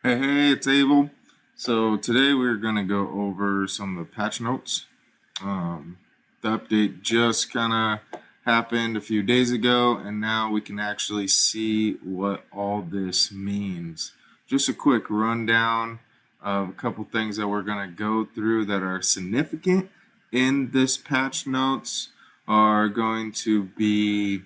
Hey, it's Abel. So today we're going to go over some of the patch notes. Um, the update just kind of happened a few days ago, and now we can actually see what all this means. Just a quick rundown of a couple things that we're going to go through that are significant in this patch notes are going to be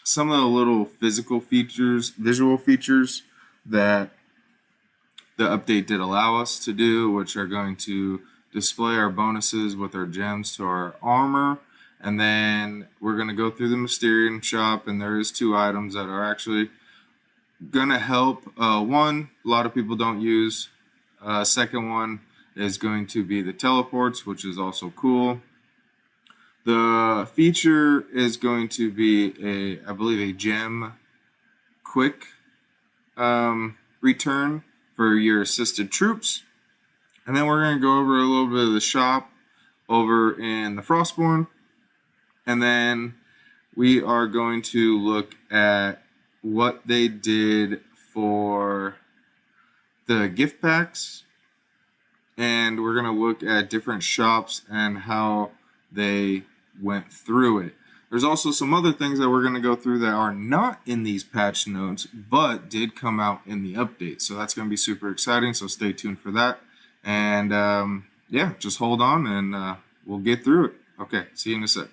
some of the little physical features, visual features that the update did allow us to do, which are going to display our bonuses with our gems to our armor. And then we're going to go through the Mysterium Shop, and there is 2 items that are actually going to help. One, a lot of people don't use. Second one is going to be the teleports, which is also cool. The feature is going to be I believe, a gem quick return for your assisted troops. And then we're going to go over a little bit of the shop over in the Frostborn. And then we are going to look at what they did for the gift packs. And we're going to look at different shops and how they went through it. There's also some other things that we're going to go through that are not in these patch notes, but did come out in the update. So that's going to be super exciting. So stay tuned for that. And yeah, just hold on and we'll get through it. Okay, see you in a sec.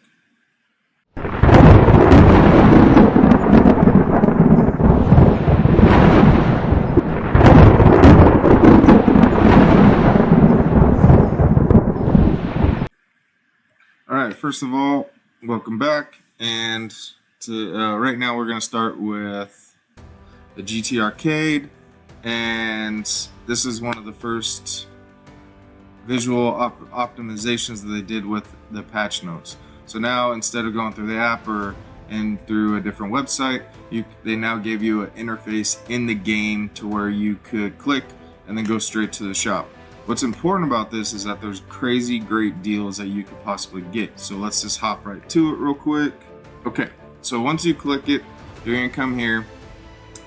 All right, first of all, welcome back. And right now we're going to start with the GT Arcade. And this is one of the first visual optimizations that they did with the patch notes. So now instead of going through the app or through a different website, they now gave you an interface in the game to where you could click and then go straight to the shop. What's important about this is that there's crazy great deals that you could possibly get. So let's just hop right to it real quick. Okay, so once you click it, you're gonna come here,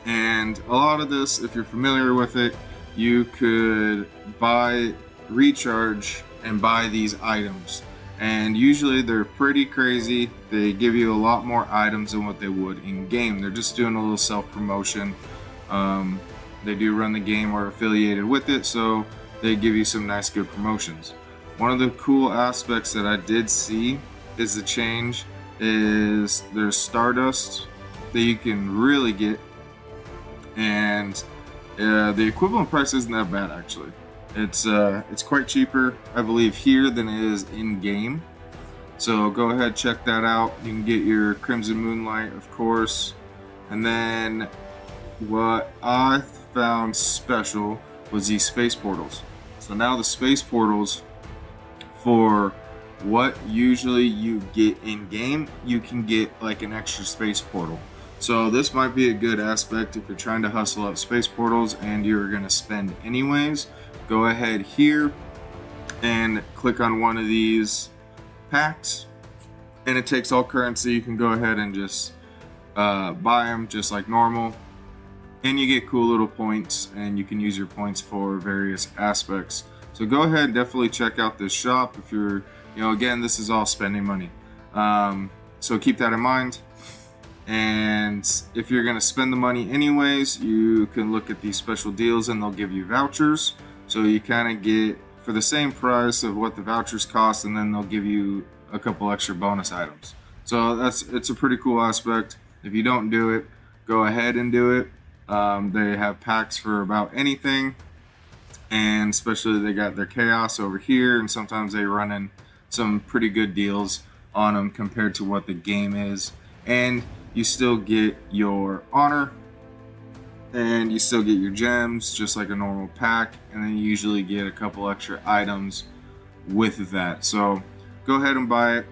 and a lot of this, if you're familiar with it, you could recharge and buy these items. And usually they're pretty crazy. They give you a lot more items than what they would in game. They're just doing a little self-promotion. They do run the game or affiliated with it, so they give you some nice good promotions. One of the cool aspects that I did see is the change is there's Stardust that you can really get, and the equivalent price isn't that bad actually. It's quite cheaper, I believe, here than it is in game. So go ahead, check that out. You can get your Crimson Moonlight, of course. And then what I found special was these space portals. So now the space portals, for what usually you get in game, you can get like an extra space portal. So this might be a good aspect if you're trying to hustle up space portals and you're going to spend anyways. Go ahead here and click on one of these packs, and it takes all currency. You can go ahead and just buy them just like normal, and you get cool little points, and you can use your points for various aspects. So go ahead and definitely check out this shop if you're, again, this is all spending money. So keep that in mind. And if you're going to spend the money anyways, you can look at these special deals and they'll give you vouchers. So you kind of get for the same price of what the vouchers cost, and then they'll give you a couple extra bonus items. So it's a pretty cool aspect. If you don't do it, go ahead and do it. They have packs for about anything, and especially they got their chaos over here, and sometimes they run in some pretty good deals on them compared to what the game is. And you still get your honor, and you still get your gems just like a normal pack, and then you usually get a couple extra items with that. So go ahead and buy it.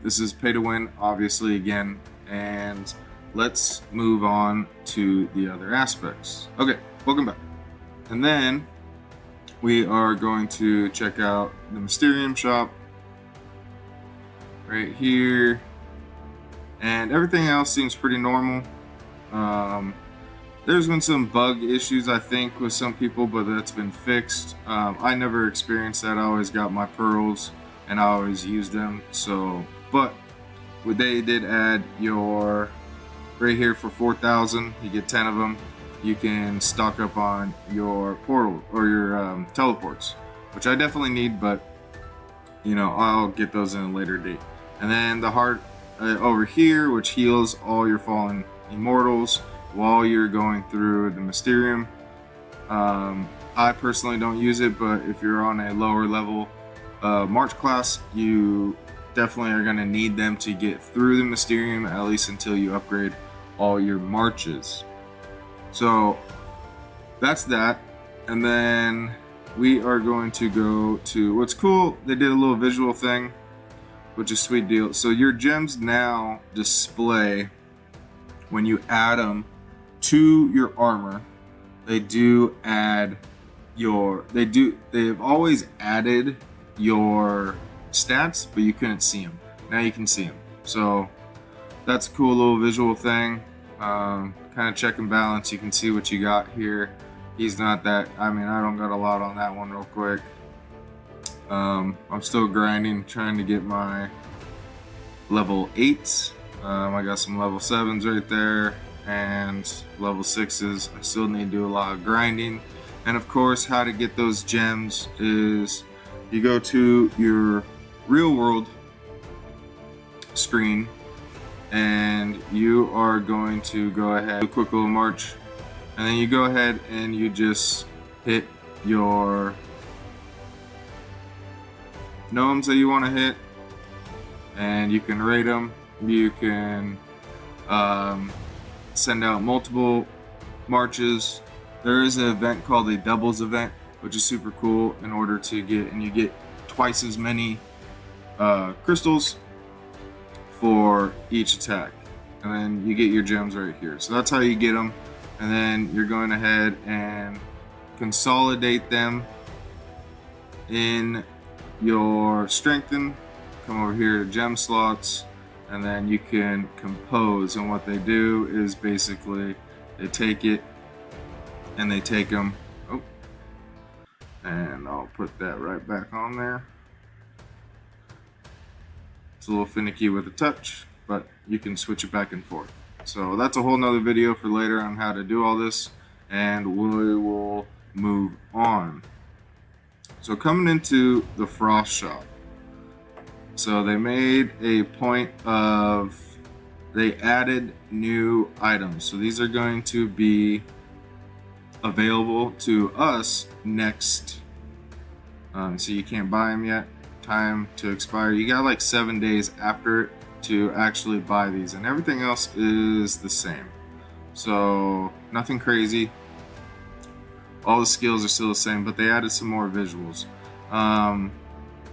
This is pay to win, obviously, again, and let's move on to the other aspects. Okay, welcome back. And then we are going to check out the Mysterium Shop right here, and everything else seems pretty normal. There's been some bug issues, I think, with some people, but that's been fixed. I never experienced that. I always got my pearls and I always used them. So, but they did add your right here for 4,000. You get 10 of them. You can stock up on your portal or your teleports, which I definitely need, but you know, I'll get those in a later date. And then the heart over here, which heals all your fallen immortals while you're going through the Mysterium. I personally don't use it, but if you're on a lower level March class, you definitely are going to need them to get through the Mysterium, at least until you upgrade all your marches. So that's that. And then we are going to go to what's cool. They did a little visual thing, which is sweet deal. So your gems now display when you add them to your armor. They do add they've always added your stats, but you couldn't see them. Now you can see them. So that's a cool little visual thing. Kind of check and balance. You can see what you got here. He's not that, I mean, I don't got a lot on that one real quick. I'm still grinding, trying to get my level 8s. I got some level 7s right there and level 6s. I still need to do a lot of grinding. And of course, how to get those gems is you go to your real world screen and you are going to go ahead, do a quick little march, and then you go ahead and you just hit your gnomes that you want to hit, and you can rate them. You can send out multiple marches. There is an event called a doubles event, which is super cool in order to get, and you get twice as many crystals for each attack, and then you get your gems right here. So that's how you get them, and then you're going ahead and consolidate them in your strengthen. Come over here to gem slots, and then you can compose. And what they do is basically they take it and they take them. Oh, and I'll put that right back on there. It's a little finicky with a touch, but you can switch it back and forth. So that's a whole nother video for later on how to do all this, and we will move on. So coming into the Frost Shop, so they made a point of, they added new items. So these are going to be available to us next. So you can't buy them yet. Time to expire. You got like 7 days after it to actually buy these, and everything else is the same. So nothing crazy. All the skills are still the same, but they added some more visuals.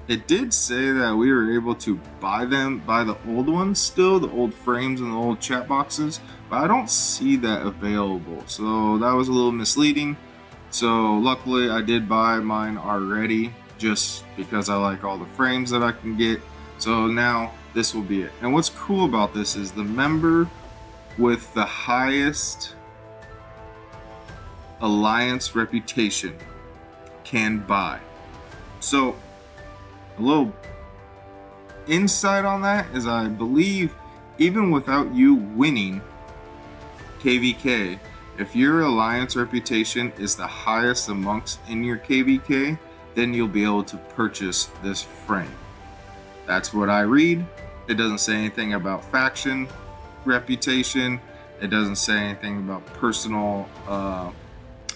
It did say that we were able to buy the old ones still, the old frames and the old chat boxes, but I don't see that available. So that was a little misleading. So luckily I did buy mine already, just because I like all the frames that I can get. So now this will be it. And what's cool about this is the member with the highest alliance reputation can buy. So a little insight on that is, I believe even without you winning KVK, if your alliance reputation is the highest amongst in your KVK, then you'll be able to purchase this frame. That's what I read. It doesn't say anything about faction reputation. It doesn't say anything about personal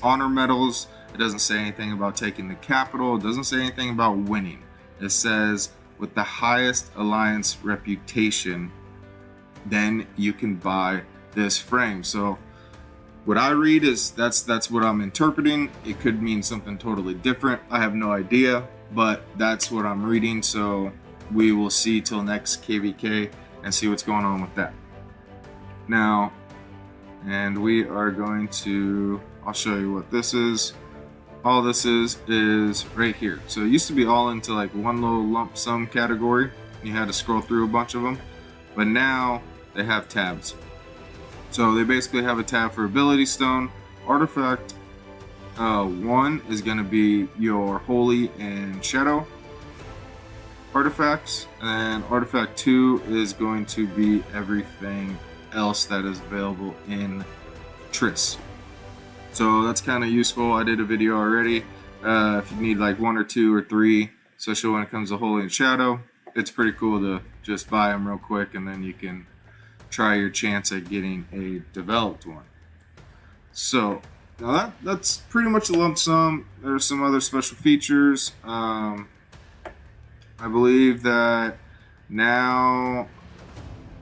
honor medals. It doesn't say anything about taking the capital. It doesn't say anything about winning. It says with the highest alliance reputation, then you can buy this frame. So what I read is that's what I'm interpreting. It could mean something totally different. I have no idea, but that's what I'm reading. So we will see till next KVK and see what's going on with that. Now, and we are going to, I'll show you what this is. All this is right here. So it used to be all into like one little lump sum category. You had to scroll through a bunch of them, but now they have tabs. So they basically have a tab for ability stone. Artifact 1 is going to be your holy and shadow artifacts, and artifact 2 is going to be everything else that is available in Triss. So that's kind of useful. I did a video already. If you need like 1 or 2 or 3, especially when it comes to holy and shadow, it's pretty cool to just buy them real quick, and then you can try your chance at getting a developed one. So now that's pretty much a lump sum. There's some other special features. I believe that now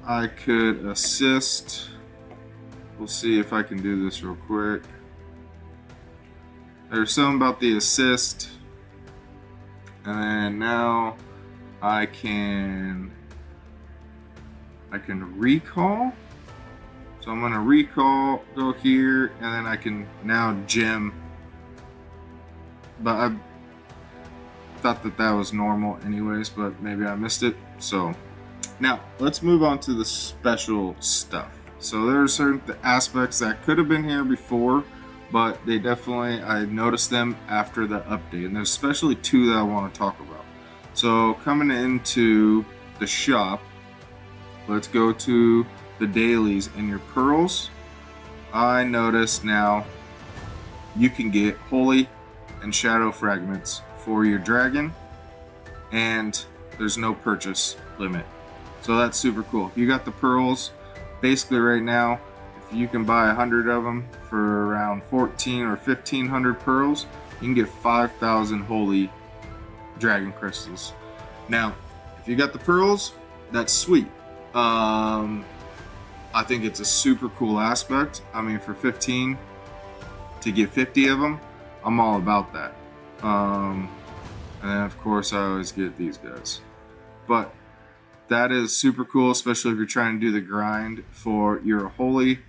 I could assist. We'll see if I can do this real quick. There's something about the assist, and then now I can recall. So I'm gonna recall, go here, and then I can now gem. But I thought that was normal anyways, but maybe I missed it. So now let's move on to the special stuff. So there are certain aspects that could have been here before, but they definitely, I noticed them after the update, and there's especially 2 that I want to talk about. So coming into the shop, let's go to the dailies and your pearls. I notice now you can get holy and shadow fragments for your dragon, and there's no purchase limit. So that's super cool. If you got the pearls, basically right now, if you can buy 100 of them for around 14 or 1500 pearls, you can get 5,000 holy dragon crystals. Now, if you got the pearls, that's sweet. I think it's a super cool aspect. I mean, for 15 to get 50 of them, I'm all about that. And then of course I always get these guys. But that is super cool, especially if you're trying to do the grind for your holy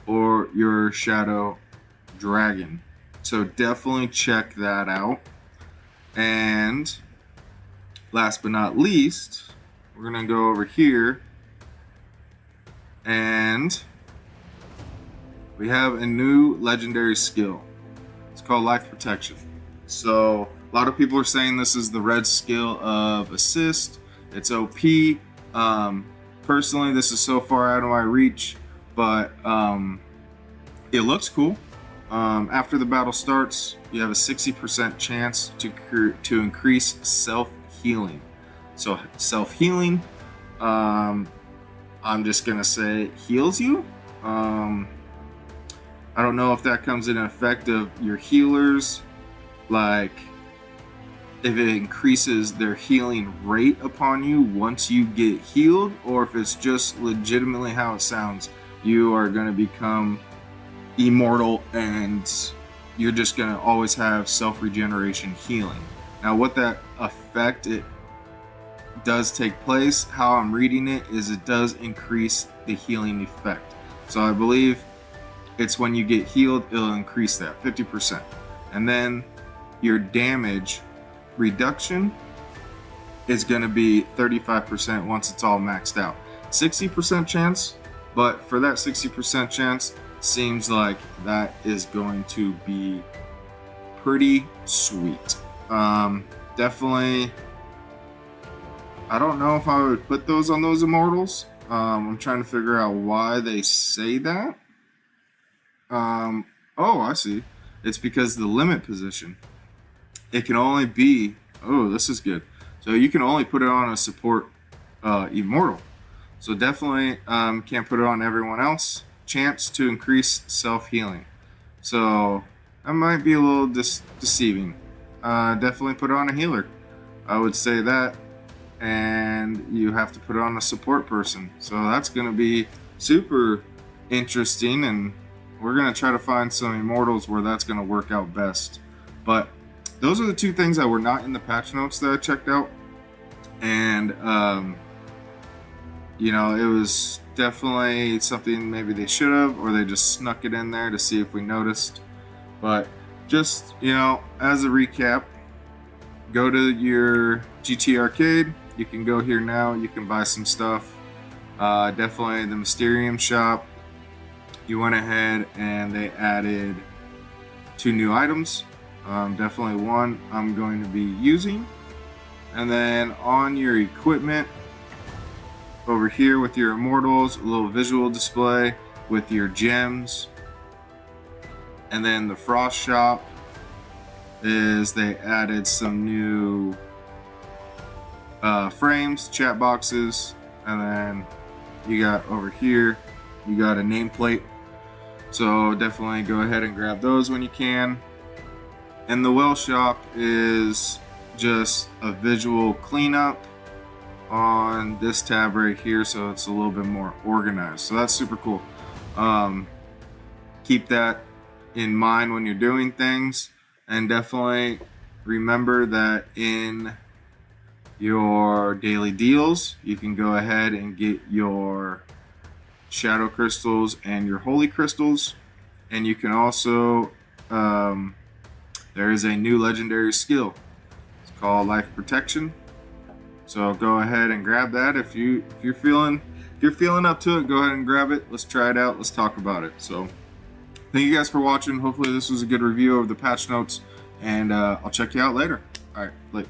or your shadow dragon. So definitely check that out. And last but not least, we're gonna go over here, and we have a new legendary skill. It's called Life Protection. So a lot of people are saying this is the red skill of assist. It's OP. Personally, this is so far out of my reach, but it looks cool. After the battle starts, you have a 60% chance to increase self-healing. So self-healing, I'm just gonna say heals you. I don't know if that comes in effect of your healers, like if it increases their healing rate upon you once you get healed, or if it's just legitimately how it sounds. You are gonna become immortal and you're just gonna always have self-regeneration healing. Now what that effect it does take place, how I'm reading it, is it does increase the healing effect. So I believe it's when you get healed, it'll increase that 50%. And then your damage reduction is going to be 35% once it's all maxed out. 60% chance, but for that 60% chance, seems like that is going to be pretty sweet. Definitely, I don't know if I would put those on those immortals. I'm trying to figure out why they say that. Oh, I see. It's because the limit position. It can only be, oh, this is good. So you can only put it on a support immortal. So definitely can't put it on everyone else. Chance to increase self-healing. So that might be a little deceiving. Definitely put it on a healer. I would say that. And you have to put it on a support person. So that's going to be super interesting, and we're going to try to find some immortals where that's going to work out best. But those are the 2 things that were not in the patch notes that I checked out. And, you know, it was definitely something maybe they should have, or they just snuck it in there to see if we noticed. But just, you know, as a recap, go to your GT Arcade. You can go here now. You can buy some stuff. Definitely the Mysterium Shop. you went ahead and they added 2 new items. Definitely one I'm going to be using. And then on your equipment over here with your immortals, a little visual display with your gems. And then the Frost Shop is they added some new frames, chat boxes, and then you got over here, you got a nameplate. So definitely go ahead and grab those when you can. And the Well Shop is just a visual cleanup on this tab right here, so it's a little bit more organized. So that's super cool. Keep that in mind when you're doing things, and definitely remember that in your daily deals you can go ahead and get your shadow crystals and your holy crystals, and you can also there is a new legendary skill. It's called life protection, so go ahead and grab that. If you're feeling up to it, go ahead and grab it. Let's try it out, let's talk about it. So thank you guys for watching. Hopefully this was a good review of the patch notes, and I'll check you out later. All right, later.